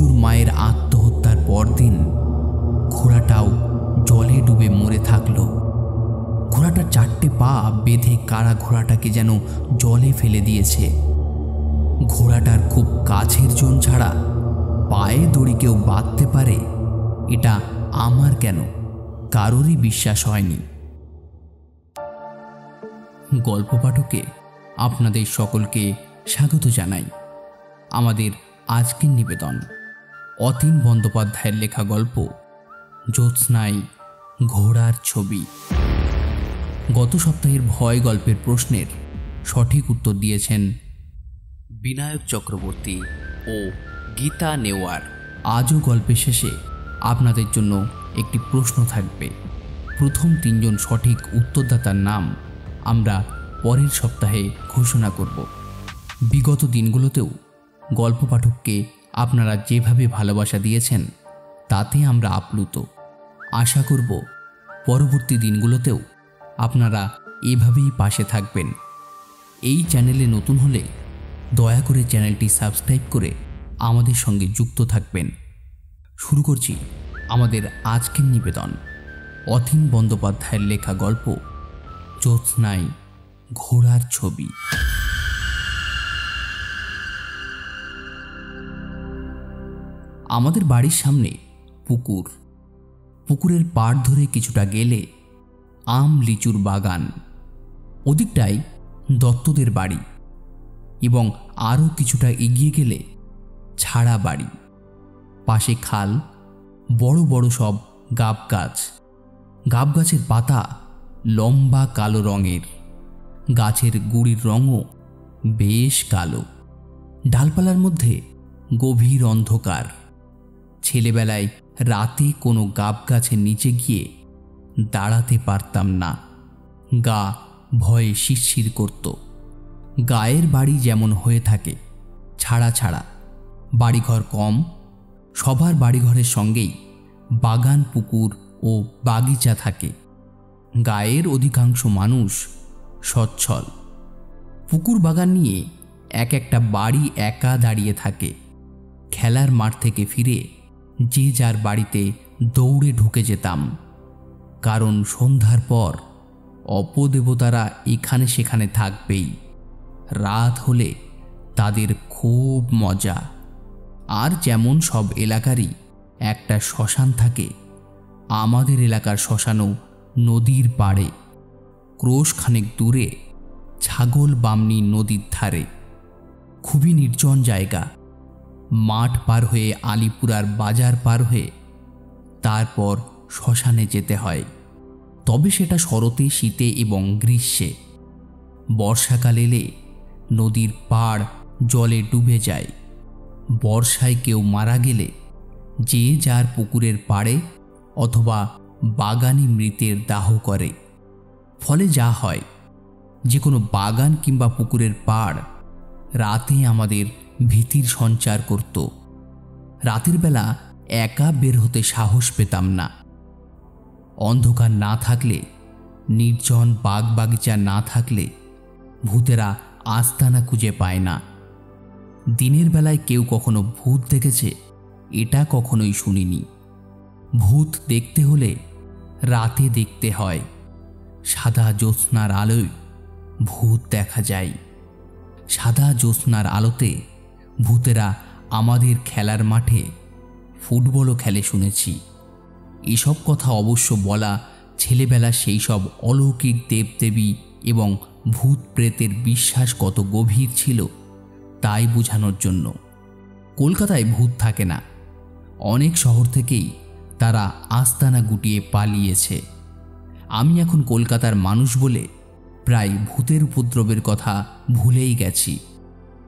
মঞ্জুর মায়ের আত্মহত্যার পরদিন ঘোড়াটাও জলে ডুবে মরে থাকলো। ঘোড়াটার 4টে পা বেঁধে কারা ঘোড়াটাকে যেন জলে ফেলে দিয়েছে। ঘোড়াটার খুব কাছের জন ছাড়া পায়ে দড়ি কেউ বাঁধতে পারে এটা আমার কেন কারোরই বিশ্বাস হয়নি। গল্প পাঠকে আপনাদের সকলকে স্বাগত জানাই। আমাদের আজকের নিবেদন অতীন বন্দ্যোপাধ্যায়ের লেখা গল্প জ্যোৎস্নায় ঘোড়ার ছবি। গত সপ্তাহের ভয় গল্পের প্রশ্নের সঠিক উত্তর দিয়েছেন বিনায়ক চক্রবর্তী ও গীতা নেওয়ার। আজও গল্পের শেষে আপনাদের জন্য একটি প্রশ্ন থাকবে। প্রথম 3 জন সঠিক উত্তরদাতার নাম আমরা পরের সপ্তাহে ঘোষণা করব। বিগত দিনগুলোতেও গল্প পাঠককে আপনারা যেভাবে ভালোবাসা দিয়েছেন তাতে আমরা আপ্লুত। আশা করব পরবর্তী দিনগুলোতেও আপনারা এভাবেই পাশে থাকবেন। এই চ্যানেলে নতুন হলে দয়া করে চ্যানেলটি সাবস্ক্রাইব করে আমাদের সঙ্গে যুক্ত থাকবেন। শুরু করছি আমাদের আজকের নিবেদন অতীন বন্দ্যোপাধ্যায়ের লেখা গল্প জ্যোৎস্নায় ঘোড়ার ছবি। আমাদের বাড়ির সামনে পুকুর। পুকুরের পাড় ধরে কিছুটা গেলে আম লিচুর বাগান। ওদিকটাই দত্তদের বাড়ি এবং আরও কিছুটা এগিয়ে গেলে ছাড়া বাড়ি। পাশে খাল, বড় বড় সব গাব গাছ। গাব গাছের পাতা লম্বা কালো রঙের, গাছের গুড়ির রঙও বেশ কালো। ডালপালার মধ্যে গভীর অন্ধকার। ছেলেবেলায় রাতে কোনো গাব গাছের নিচে গিয়ে দাঁড়াতে পারতাম না, গা ভয়ে শিরশির করত। গায়ের বাড়ি যেমন হয়ে থাকে ছাড়া ছাড়া, বাড়িঘর কম, সবার বাড়িঘরের সঙ্গেই বাগান, পুকুর ও বাগিচা থাকে। গায়ের অধিকাংশ মানুষ সচ্ছল। পুকুর বাগান নিয়ে এক একটা বাড়ি একা দাঁড়িয়ে থাকে। খেলার মাঠ থেকে ফিরে যে যার বাড়িতে দৌড়ে ঢুকে যেতাম, কারণ সন্ধ্যার পর অপদেবতারা এখানে সেখানে থাকবেই। রাত হলে তাদের খুব মজা। আর যেমন সব এলাকারই একটা শ্মশান থাকে, আমাদের এলাকার শ্মশানও নদীর পাড়ে, ক্রোশখানেক দূরে ছাগল বামনি নদীর ধারে। খুবই নির্জন জায়গা। মাঠ পার হয়ে আলিপুরার বাজার পার হয়ে তারপর শ্মশানে যেতে হয়। তবে সেটা শরতে, শীতে এবং গ্রীষ্মে। বর্ষাকাল এলে নদীর পাড় জলে ডুবে যায়। বর্ষায় কেউ মারা গেলে যে যার পুকুরের পাড়ে অথবা বাগানে মৃতের দাহ করে। ফলে যা হয়, যে কোনো বাগান কিংবা পুকুরের পাড় রাতে আমাদের ভীতির সঞ্চার করত। রাতের বেলা একা বের হতে সাহস পেতাম না। অন্ধকার না থাকলে, নির্জন বাগ বাগিচা না থাকলে ভূতেরা আস্তানা খুঁজে পায় না। দিনের বেলায় কেউ কখনো ভূত দেখেছে এটা কখনোই শুনিনি। ভূত দেখতে হলে রাতে দেখতে হয়। সাদা জ্যোৎস্নার আলোয় ভূত দেখা যায়। সাদা জ্যোৎস্নার আলোতে ভূতেরা আমাদের খেলার মাঠে ফুটবলও খেলে শুনেছি। এসব কথা অবশ্য বলা ছেলেবেলা সেই সব অলৌকিক দেবদেবী এবং ভূত প্রেতের বিশ্বাস কত গভীর ছিল তাই বোঝানোর জন্য। কলকাতায় ভূত থাকে না। অনেক শহর থেকেই তারা আস্তানা গুটিয়ে পালিয়েছে। আমি এখন কলকাতার মানুষ বলে প্রায় ভূতের উপদ্রবের কথা ভুলেই গেছি।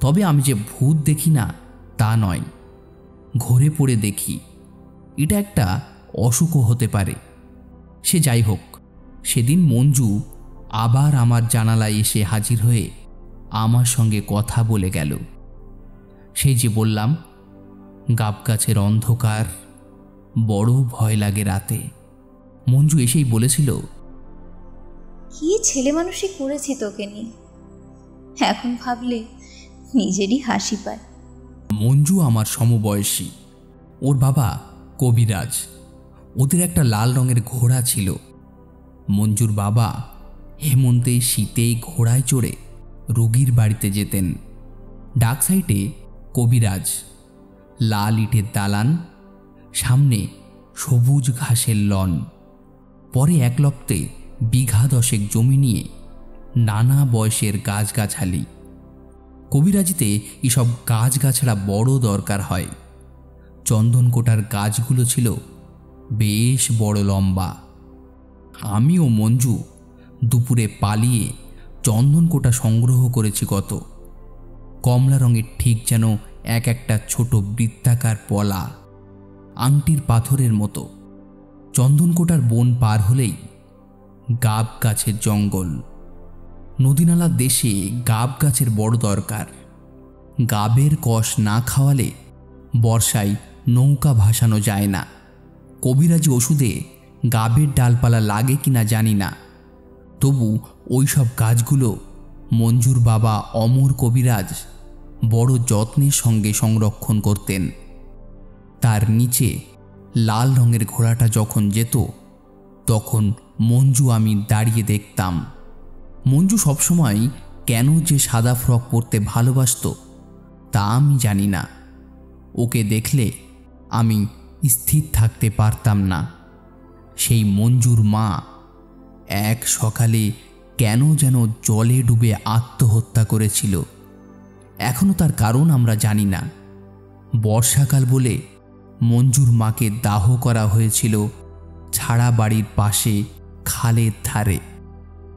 তবে আমি যে ভূত দেখি না তা নয়, ঘোরে পড়ে দেখি। এটা একটা অসুখও হতে পারে। সে যাই হোক, সেদিন মঞ্জু আবার আমার জানালায় এসে হাজির হয়ে আমার সঙ্গে কথা বলে গেল। সেই যে বললাম, গাব গাছের অন্ধকার, বড় ভয় লাগে রাতে। মঞ্জু এসেই বলেছিল, কি ছেলে মানুষই করেছি তোকে নিয়ে, এখন ভাবলে নিজেরই হাসি পায়। মঞ্জু আমার সমবয়সী, ওর বাবা কবিরাজ। ওদের একটা লাল রঙের ঘোড়া ছিল। মঞ্জুর বাবা হেমন্তে শীতেই ঘোড়ায় চড়ে রোগীর বাড়িতে যেতেন। ডাক সাইডে কবিরাজ, লাল ইটের দালান, সামনে সবুজ ঘাসের লন। পরে একলপ্তে বিঘা 10 জমি নিয়ে নানা বয়সের গাছগাছালি। কবিরাজিতে এসব গাছগাছড়া বড় দরকার হয়। চন্দনকোটার গাছগুলো ছিল বেশ বড় লম্বা। আমি ও মঞ্জু দুপুরে পালিয়ে চন্দনকোটা সংগ্রহ করেছি কত। কমলা রঙের, ঠিক যেন এক একটা ছোট বৃত্তাকার পলা, আংটির পাথরের মতো। চন্দনকোটার বন পার হলেই গাব গাছের জঙ্গল। নদীনালার দেশে গাব গাছের বড় দরকার। গাবের কষ না খাওয়ালে বর্ষায় নৌকা ভাসানো যায় না। কবিরাজি ওষুধে গাবের ডালপালা লাগে কিনা জানি না, তবু ওই সব গাছগুলো মঞ্জুর বাবা অমর কবিরাজ বড় যত্নের সঙ্গে সংরক্ষণ করতেন। তার নিচে লাল রঙের ঘোড়াটা যখন যেত, তখন মঞ্জু আমি দাঁড়িয়ে দেখতাম। মঞ্জু সবসময় কেন যে সাদা ফ্রক পরতে ভালোবাসত তা আমি জানি না। ওকে দেখলে আমি স্থির থাকতে পারতাম না। সেই মঞ্জুর মা এক সকালে কেন যেন জলে ডুবে আত্মহত্যা করেছিল। এখনও তার কারণ আমরা জানি না। বর্ষাকাল বলে মঞ্জুর মাকে দাহ করা হয়েছিল ছাড়া বাড়ির পাশে খালের ধারে।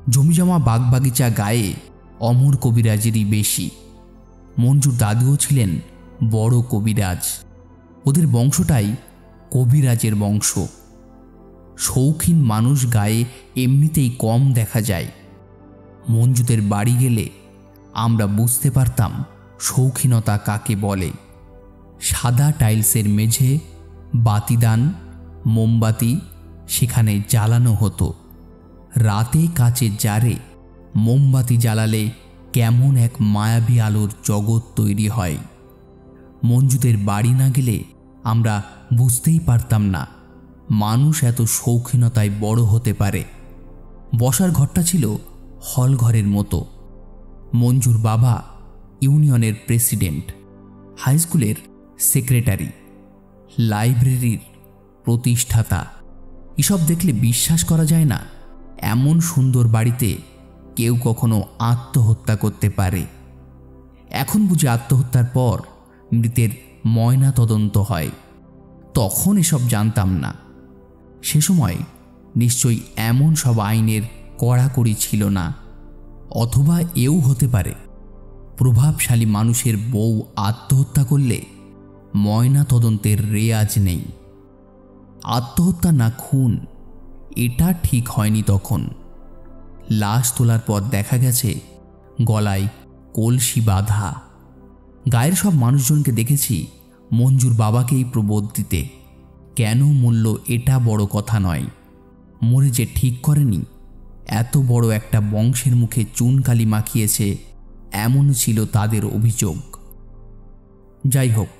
জমিজমা বাগবাগিচা গায়ে অমর কবিরাজেরই বেশি। মঞ্জুর দাদুও ছিলেন বড় কবিরাজ। ওদের বংশটাই কবিরাজের বংশ। শৌখিন মানুষ গায়ে এমনিতেই কম দেখা যায়। মঞ্জুদের বাড়ি গেলে আমরা বুঝতে পারতাম শৌখিনতা কাকে বলে। সাদা টাইলসের মেঝে, বাতিদান, মোমবাতি সেখানে জ্বালানো হতো। রাতে কাচের জারে মোমবাতি জ্বালালে কেমন এক মায়াবী আলোর জগৎ তৈরি হয়। মঞ্জুদের বাড়ি না গেলে আমরা বুঝতেই পারতাম না মানুষ এত শৌখিনতায় বড় হতে পারে। বসার ঘরটা ছিল হল ঘরের মতো। মঞ্জুর বাবা ইউনিয়নের প্রেসিডেন্ট, হাই স্কুলের সেক্রেটারি, লাইব্রেরির প্রতিষ্ঠাতা। এসব দেখলে বিশ্বাস করা যায় না এমন সুন্দর বাড়িতে কেউ কখনো আত্মহত্যা করতে পারে। এখন বুঝি আত্মহত্যার পর মৃতের ময়না তদন্ত হয়। তখন এসব জানতাম না। সে সময় নিশ্চয়ই এমন সব আইনের কড়াকড়ি ছিল না। অথবা এও হতে পারে প্রভাবশালী মানুষের বউ আত্মহত্যা করলে ময়না তদন্তের রেয়াজ নেই। আত্মহত্যা না খুন এটা ঠিক হয়নি তখন। লাশ তোলার পর দেখা গেছে গলায় কলসি বাঁধা। গায়ের সব মানুষজনকে দেখেছি মঞ্জুর বাবাকেই প্রবোধ দিতে। কেন মূল্য এটা বড় কথা নয়। মরে যে ঠিক করেনি, এত বড় একটা বংশের মুখে চুনকালি মাখিয়েছে, এমন ছিল তাদের অভিযোগ। যাই হোক,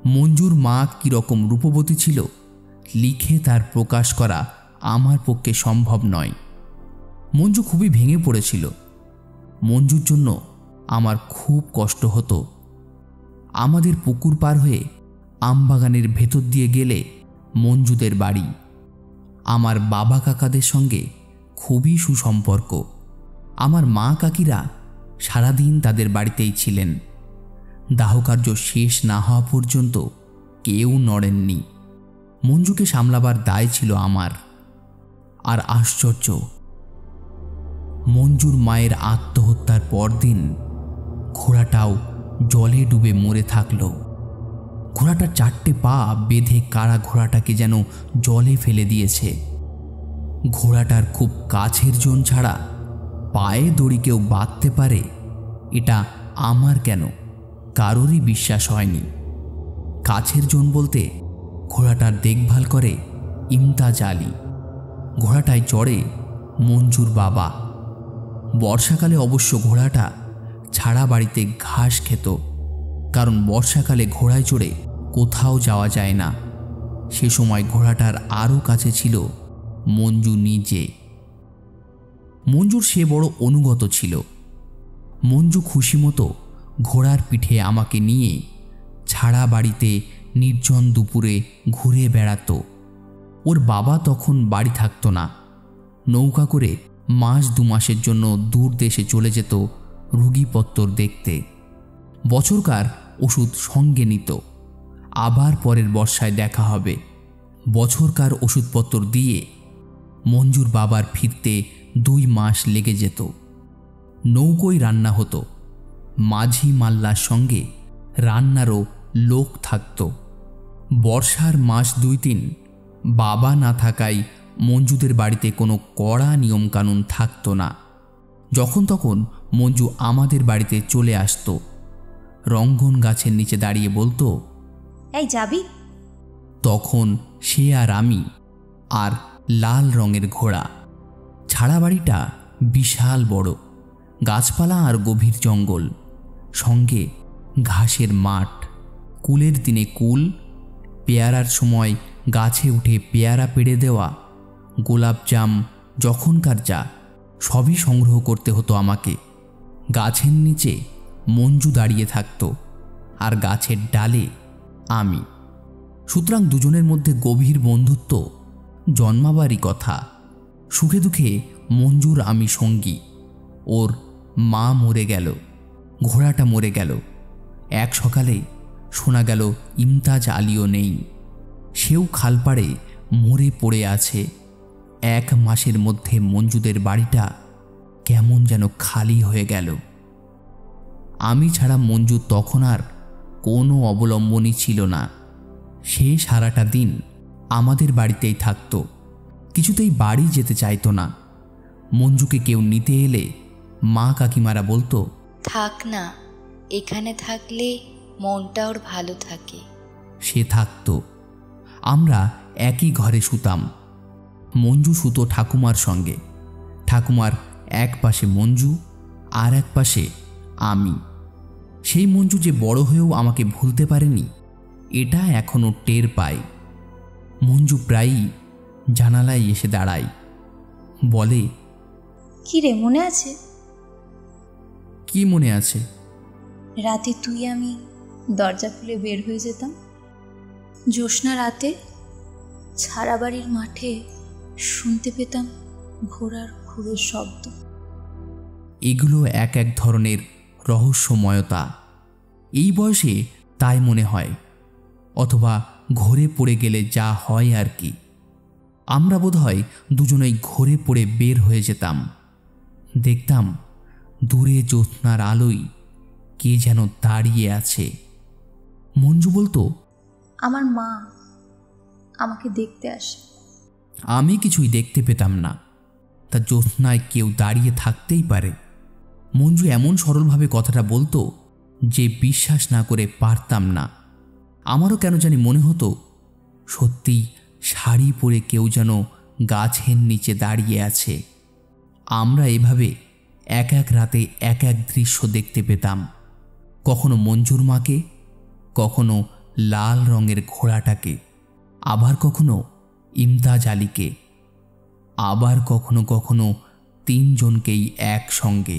মঞ্জুর মা কীরকম রূপবতী ছিল লিখে তার প্রকাশ করা আমার পক্ষে সম্ভব নয়। মঞ্জু খুবই ভেঙে পড়েছিল। মঞ্জুর জন্য আমার খুব কষ্ট হতো। আমাদের পুকুর পার হয়ে আমবাগানের ভেতর দিয়ে গেলে মঞ্জুদের বাড়ি। আমার বাবা কাকাদের সঙ্গে খুবই সুসম্পর্ক। আমার মা কাকিরা সারাদিন তাদের বাড়িতেই ছিলেন। দাহকার্য শেষ না হওয়া পর্যন্ত কেউ নড়েননি। মঞ্জুকে সামলাবার দায় ছিল আমার। আর আশ্চর্য, মঞ্জুর মায়ের আত্মহত্যার পরদিন ঘোড়াটাও জলে ডুবে মরে থাকল। ঘোড়াটার 4টে পা বেঁধে কারা ঘোড়াটাকে যেন জলে ফেলে দিয়েছে। ঘোড়াটার খুব কাছের জন ছাড়া পায়ে দড়ি কেউ বাঁধতে পারে এটা আমার কেন কারোরই বিশ্বাস হয়নি। কাছের জন বলতে ঘোড়াটার দেখভাল করে ইমতাজ আলী। ঘোড়াটায় চড়ে মঞ্জুর বাবা। বর্ষাকালে অবশ্য ঘোড়াটা ছাড়া বাড়িতে ঘাস খেত, কারণ বর্ষাকালে ঘোড়ায় চড়ে কোথাও যাওয়া যায় না। সে সময় ঘোড়াটার আরও কাছে ছিল মঞ্জু নিজে। মঞ্জুর সে বড় অনুগত ছিল। মঞ্জু খুশি মতো ঘোড়ার পিঠে আমাকে নিয়ে ছাড়া বাড়িতে নির্জন দুপুরে ঘুরে বেড়াতো। ওর বাবা তখন বাড়ি থাকতো না। নৌকা করে মাস 2 মাসের জন্য দূর দেশে চলে যেত রুগীপত্তর দেখতে। বছরকার ওষুধ সঙ্গে নিত। আবার পরের বর্ষায় দেখা হবে। বছরকার ওষুধপত্র দিয়ে মঞ্জুর বাবার ফিরতে 2 মাস লেগে যেত। নৌকোয় রান্না হতো। মাঝি মাল্লার সঙ্গে রান্নারও লোক থাকত। বর্ষার মাস 2-3 বাবা না থাকায় মঞ্জুদের বাড়িতে কোনো কড়া নিয়মকানুন থাকতো না। যখন তখন মঞ্জু আমাদের বাড়িতে চলে আসতো। রঙ্গন গাছের নিচে দাঁড়িয়ে বলতো, এই যাবি? তখন সে আর আমি আর লাল রঙের ঘোড়া। ছাড়া বাড়িটা বিশাল বড়, গাছপালা আর গভীর জঙ্গল, সঙ্গে ঘাসের মাঠ। কুলের দিনে কুল, পেয়ারার সময় গাছে উঠে পেয়ারা পেড়ে দেওয়া, গোলাপজাম যখনকার যা সবই সংগ্রহ করতে হতো আমাকে। গাছের নিচে মঞ্জু দাঁড়িয়ে থাকতো আর গাছের ডালে আমি। সুতরাং দুজনের মধ্যে গভীর বন্ধুত্ব জন্মাবারই কথা। সুখে দুঃখে মঞ্জুর আমি সঙ্গী। ওর মা মরে গেল, ঘোড়াটা মরে গেল। এক সকালে শোনা গেল ইমতাজ আলীও নেই, সেও খালপাড়ে মরে পড়ে আছে। 1 মাসের মধ্যে মঞ্জুদের বাড়িটা কেমন যেন খালি হয়ে গেল। আমি ছাড়া মঞ্জু তখন আর কোনো অবলম্বনই ছিল না। সে সারাটা দিন আমাদের বাড়িতেই থাকতো, কিছুতেই বাড়ি যেতে চাইতো না। মঞ্জুকে কেউ নিতে এলে মা কাকিমারা বলতো, থাক না, এখানে থাকলে মনটা ওর ভালো থাকে। সে থাকতো। আমরা একই ঘরে শুতাম। মঞ্জু শুতো ঠাকুমার সঙ্গে। ঠাকুমার এক পাশে মঞ্জু আর এক পাশে আমি। সেই মঞ্জু যে বড় হয়েও আমাকে ভুলতে পারেনি, এটা এখনো টের পায়। মঞ্জু প্রায়ই জানালায় এসে দাঁড়ায়, বলে, কি রে, মনে আছে? কি মনে আছে? রাতে তুই আমি দরজা খুলে বের হয়ে যেতাম। জ্যোৎস্না রাতে ছাড়া বাড়ির মাঠে শুনতে পেতাম ঘোড়ার খুরের শব্দ। এগুলো এক এক ধরনের রহস্যময়তা। এই বয়সে তাই মনে হয়, অথবা ঘোরে পড়ে গেলে যা হয় আর কি। আমরা বোধহয় দুজনেই ঘোরে পড়ে বের হয়ে যেতাম। দেখতাম দূরে জ্যোৎস্নার আলোয় কে যেন দাঁড়িয়ে আছে। মঞ্জু বলতো, আমার মা আমাকে দেখতে আসে। আমি কিছুই দেখতে পেতাম না। তা জ্যোৎস্নায় কেউ দাঁড়িয়ে থাকতেই পারে। মঞ্জু এমন সরলভাবে কথাটা বলতো যে বিশ্বাস না করে পারতাম না। আমারও কেন জানি মনে হতো সত্যি শাড়ি পরে কেউ যেন গাছের নিচে দাঁড়িয়ে আছে। আমরা এভাবে এক এক রাতে এক এক দৃশ্য দেখতে পেতাম। কখনো মঞ্জুর মাকে, কখনো লাল রঙের ঘোড়াটাকে, আবার কখনো ইমতাজ আলীকে, আবার কখনো কখনো 3 জনকেই একসঙ্গে।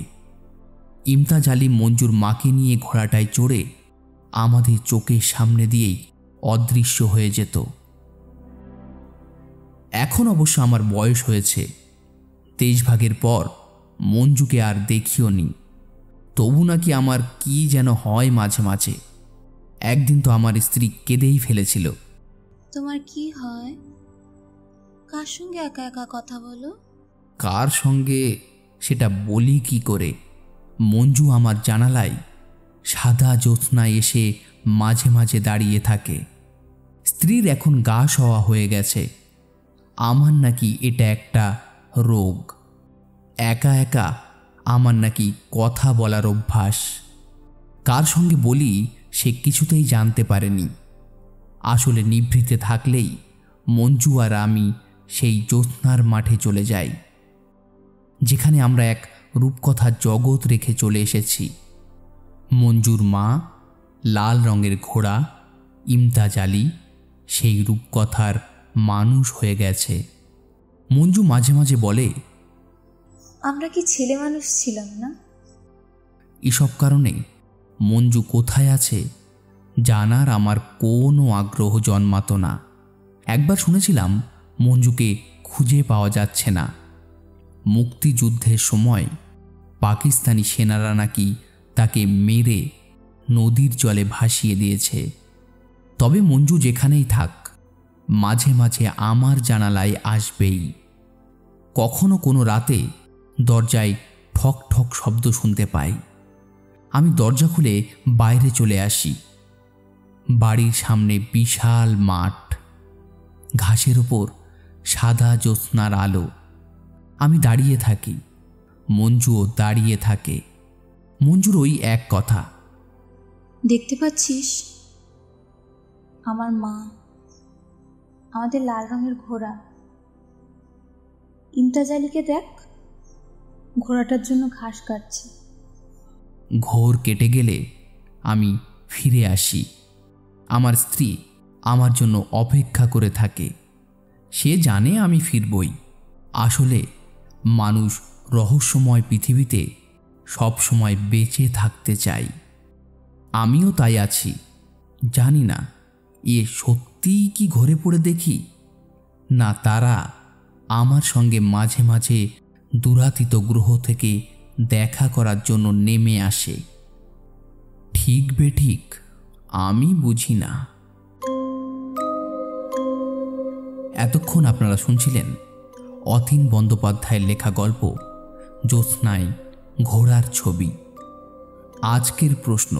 ইমতাজ আলী মঞ্জুর মাকে নিয়ে ঘোড়াটায় চড়ে আমাদের চোখের সামনে দিয়েই অদৃশ্য হয়ে যেত। এখন অবশ্য আমার বয়স হয়েছে, 23 ভাগের পর মঞ্জুকে আর দেখিও নি। তবু নাকি আমার কি যেন হয় মাঝে মাঝে। একদিন তো আমার স্ত্রী কেঁদেই ফেলেছিল। তোমার কি হয়? কার সঙ্গে একা একা কথা বলো? কার সঙ্গে সেটা বলি কি করে? মঞ্জু আমার জানালায় সাদা জ্যোৎস্নায় এসে মাঝে মাঝে দাঁড়িয়ে থাকে। স্ত্রীর এখন গা সওয়া হয়ে গেছে। আমার নাকি এটা একটা রোগ। একা একা আমার নাকি কথা বলার অভ্যাস। কার সঙ্গে বলি সে কিছুতেই জানতে পারেনি। আসলে নিভৃতে থাকলেই মঞ্জু আর আমি সেই জ্যোৎস্নার মাঠে চলে যাই, যেখানে আমরা এক রূপকথার জগৎ রেখে চলে এসেছি। মঞ্জুর মা, লাল রঙের ঘোড়া, ইমতাজ আলী সেই রূপকথার মানুষ হয়ে গেছে। মঞ্জু মাঝে মাঝে বলে, আমরা কি ছেলে মানুষ ছিলাম না? এসব কারণে মঞ্জু কোথায় আছে জানার আমার কোনো আগ্রহ জন্মাতো না। একবার শুনেছিলাম মঞ্জুকে খুঁজে পাওয়া যাচ্ছে না। মুক্তিযুদ্ধের সময় পাকিস্তানি সেনারা নাকি তাকে মেরে নদীর জলে ভাসিয়ে দিয়েছে। তবে মঞ্জু যেখানেই থাক, মাঝে মাঝে আমার জানালায় আসবেই। কখনো কোনো রাতে দরজায় ঠক ঠক শব্দ শুনতে পাই। আমি দরজা খুলে বাইরে চলে আসি। বাড়ির সামনে বিশাল মাঠ, ঘাসের ওপর সাদা জ্যোৎস্নার আলো। আমি দাঁড়িয়ে থাকি, মঞ্জুও দাঁড়িয়ে থাকে। মঞ্জুর ওই এক কথা, দেখতে পাচ্ছিস আমার মা, আমাদের লাল রঙের ঘোড়া। ইমতাজ আলীকে দেখ, ঘোড়াটার জন্য ঘাস কাটছে। ঘোর কেটে গেলে আমি ফিরে আসি। আমার স্ত্রী আমার জন্য অপেক্ষা করে থাকে। সে জানে আমি ফিরবই। আসলে মানুষ রহস্যময় পৃথিবীতে সব সময় বেঁচে থাকতে চাই। আমিও তাই আছি। জানি না এ সত্যিই কি ঘরে পড়ে দেখি, না তারা আমার সঙ্গে মাঝে মাঝে দূরাতীত গ্রহ থেকে দেখা করার জন্য নেমে আসে। ঠিক বেঠিক আমি বুঝি না। এতক্ষণ আপনারা শুনছিলেন অতীন বন্দ্যোপাধ্যায়ের লেখা গল্প জ্যোৎস্নায় ঘোড়ার ছবি। আজকের প্রশ্ন,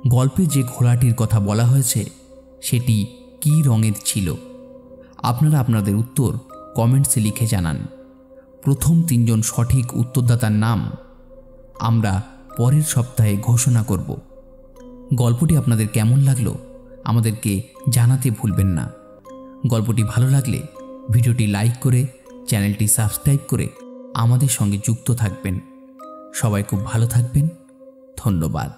গল্পে যে ঘোড়াটির কথা বলা হয়েছে সেটি কী রঙের ছিল? আপনারা আপনাদের উত্তর কমেন্টসে লিখে জানান। প্রথম 3 জন সঠিক উত্তরদাতার নাম আমরা পরের সপ্তাহে ঘোষণা করব। গল্পটি আপনাদের কেমন লাগলো আমাদেরকে জানাতে ভুলবেন না। গল্পটি ভালো লাগলে ভিডিওটি লাইক করে চ্যানেলটি সাবস্ক্রাইব করে আমাদের সঙ্গে যুক্ত থাকবেন। সবাই খুব ভালো থাকবেন। ধন্যবাদ।